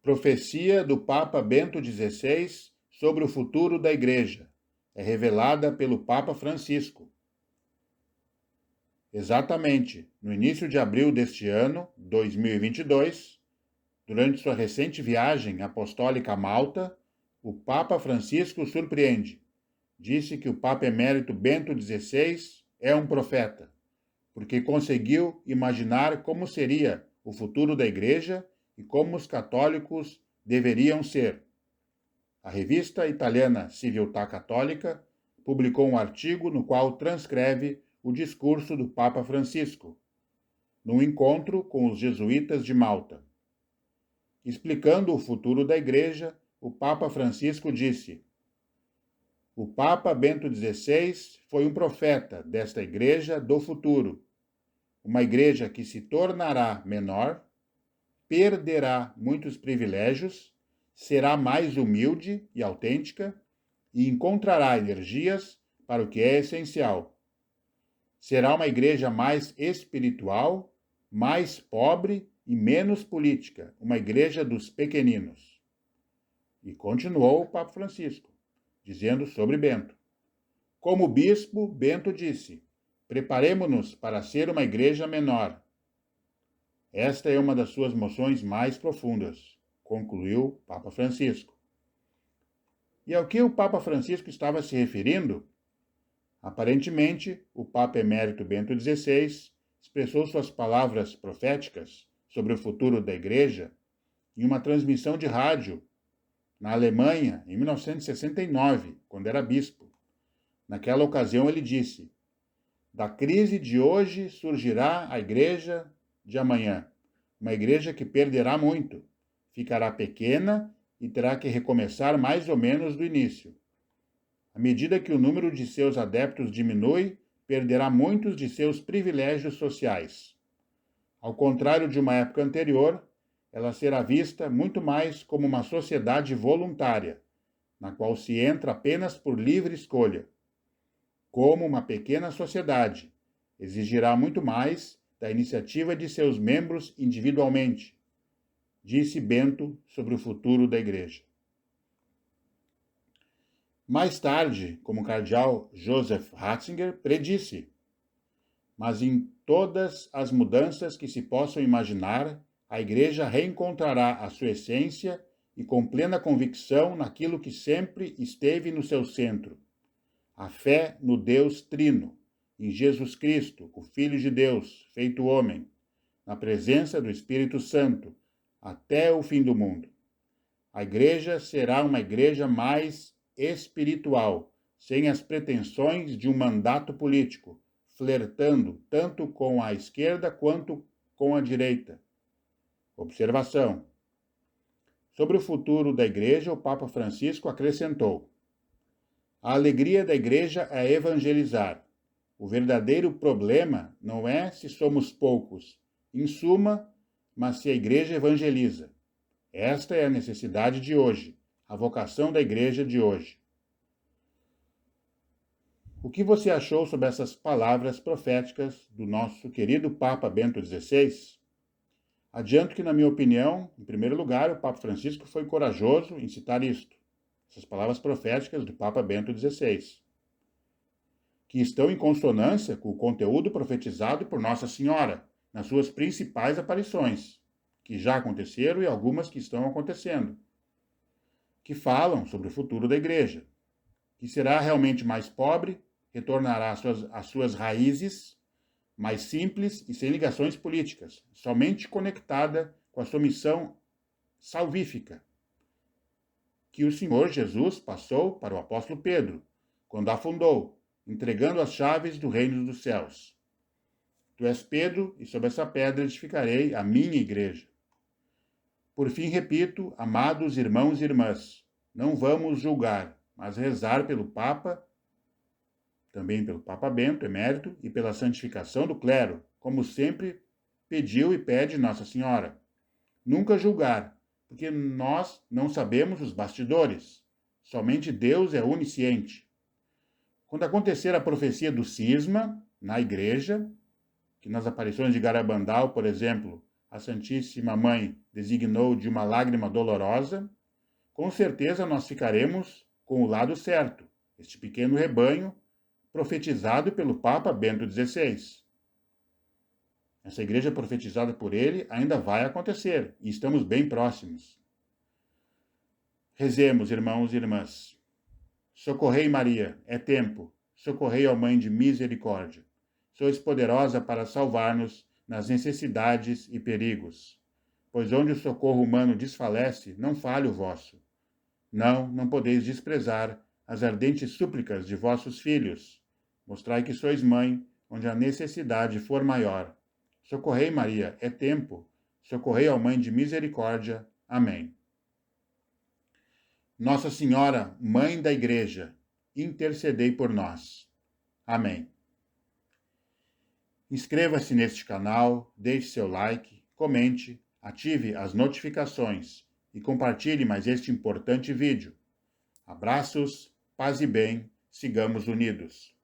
Profecia do Papa Bento XVI sobre o futuro da Igreja. É revelada pelo Papa Francisco. Exatamente, no início de abril deste ano, 2022, durante sua recente viagem apostólica a Malta, o Papa Francisco surpreende. Disse que o Papa Emérito Bento XVI é um profeta, porque conseguiu imaginar como seria o futuro da Igreja e como os católicos deveriam ser. A revista italiana Civiltà Católica publicou um artigo no qual transcreve o discurso do Papa Francisco, num encontro com os jesuítas de Malta. Explicando o futuro da Igreja, o Papa Francisco disse: o Papa Bento XVI foi um profeta desta Igreja do futuro, uma Igreja que se tornará menor, perderá muitos privilégios, será mais humilde e autêntica e encontrará energias para o que é essencial. Será uma igreja mais espiritual, mais pobre e menos política, uma igreja dos pequeninos. E continuou o Papa Francisco, dizendo sobre Bento. Como bispo, Bento disse: preparemo-nos para ser uma igreja menor. Esta é uma das suas moções mais profundas, concluiu Papa Francisco. E ao que o Papa Francisco estava se referindo? Aparentemente, o Papa Emérito Bento XVI expressou suas palavras proféticas sobre o futuro da Igreja em uma transmissão de rádio na Alemanha, em 1969, quando era bispo. Naquela ocasião ele disse: da crise de hoje surgirá a Igreja de amanhã, uma igreja que perderá muito, ficará pequena e terá que recomeçar mais ou menos do início. À medida que o número de seus adeptos diminui, perderá muitos de seus privilégios sociais. Ao contrário de uma época anterior, ela será vista muito mais como uma sociedade voluntária, na qual se entra apenas por livre escolha. Como uma pequena sociedade, exigirá muito mais da iniciativa de seus membros individualmente, disse Bento sobre o futuro da Igreja. Mais tarde, como o cardeal Joseph Ratzinger predisse, mas em todas as mudanças que se possam imaginar, a Igreja reencontrará a sua essência e com plena convicção naquilo que sempre esteve no seu centro: a fé no Deus Trino, em Jesus Cristo, o Filho de Deus, feito homem, na presença do Espírito Santo, até o fim do mundo. A Igreja será uma igreja mais espiritual, sem as pretensões de um mandato político, flertando tanto com a esquerda quanto com a direita. Observação. Sobre o futuro da Igreja, o Papa Francisco acrescentou: a alegria da Igreja é evangelizar. O verdadeiro problema não é se somos poucos, em suma, mas se a Igreja evangeliza. Esta é a necessidade de hoje, a vocação da Igreja de hoje. O que você achou sobre essas palavras proféticas do nosso querido Papa Bento XVI? Adianto que, na minha opinião, em primeiro lugar, o Papa Francisco foi corajoso em citar isto, essas palavras proféticas do Papa Bento XVI, que estão em consonância com o conteúdo profetizado por Nossa Senhora nas suas principais aparições, que já aconteceram e algumas que estão acontecendo, que falam sobre o futuro da Igreja, que será realmente mais pobre, retornará às suas raízes, mais simples e sem ligações políticas, somente conectada com a sua missão salvífica, que o Senhor Jesus passou para o apóstolo Pedro, quando a fundou, entregando as chaves do reino dos céus. Tu és Pedro, e sobre essa pedra edificarei a minha igreja. Por fim, repito, amados irmãos e irmãs, não vamos julgar, mas rezar pelo Papa, também pelo Papa Bento, emérito, e pela santificação do clero, como sempre pediu e pede Nossa Senhora. Nunca julgar, porque nós não sabemos os bastidores. Somente Deus é onisciente. Quando acontecer a profecia do cisma, na igreja, que nas aparições de Garabandal, por exemplo, a Santíssima Mãe designou de uma lágrima dolorosa, com certeza nós ficaremos com o lado certo, este pequeno rebanho profetizado pelo Papa Bento XVI. Essa igreja profetizada por ele ainda vai acontecer, e estamos bem próximos. Rezemos, irmãos e irmãs. Socorrei, Maria, é tempo. Socorrei, ó Mãe de misericórdia. Sois poderosa para salvar-nos nas necessidades e perigos. Pois onde o socorro humano desfalece, não falhe o vosso. Não podeis desprezar as ardentes súplicas de vossos filhos. Mostrai que sois mãe, onde a necessidade for maior. Socorrei, Maria, é tempo. Socorrei, ó Mãe de misericórdia. Amém. Nossa Senhora, Mãe da Igreja, intercedei por nós. Amém. Inscreva-se neste canal, deixe seu like, comente, ative as notificações e compartilhe mais este importante vídeo. Abraços, paz e bem, sigamos unidos.